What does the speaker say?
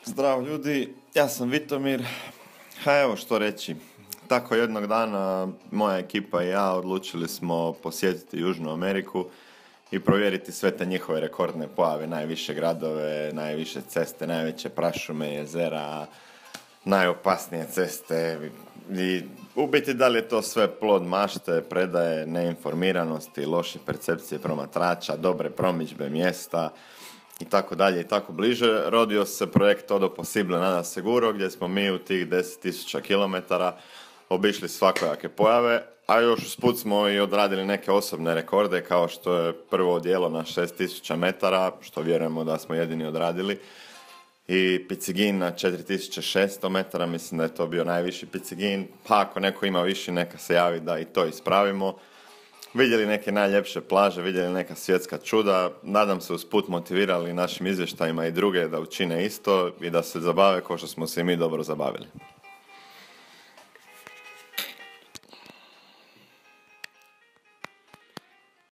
Zdravo ljudi, ja sam Vitomir. Evo što reći. Tako jednog dana moja ekipa i ja odlučili smo posjetiti Južnu Ameriku i provjeriti sve te njihove rekordne pojave, najviše gradove, najviše ceste, najveće prašume, jezera, najopasnije ceste i u biti da li je to sve plod mašte, predaje, neinformiranosti, loše percepcije promatrača, dobre promidžbe mjesta i tako dalje i tako bliže. Rodio se projekt Todo Possible Nada Seguro gdje smo mi u tih 10.000 km obišli svakojake pojave, a još usput smo i odradili neke osobne rekorde kao što je prvo odijelo na 6.000 metara, što vjerujemo da smo jedini odradili, i Picigin na 4.600 metara, mislim da je to bio najviši Picigin, pa ako neko ima više neka se javi da i to ispravimo. Vidjeli neke najljepše plaže, vidjeli neka svjetska čuda, nadam se usput motivirali našim izvještajima i druge da učine isto i da se zabave kao što smo se i mi dobro zabavili.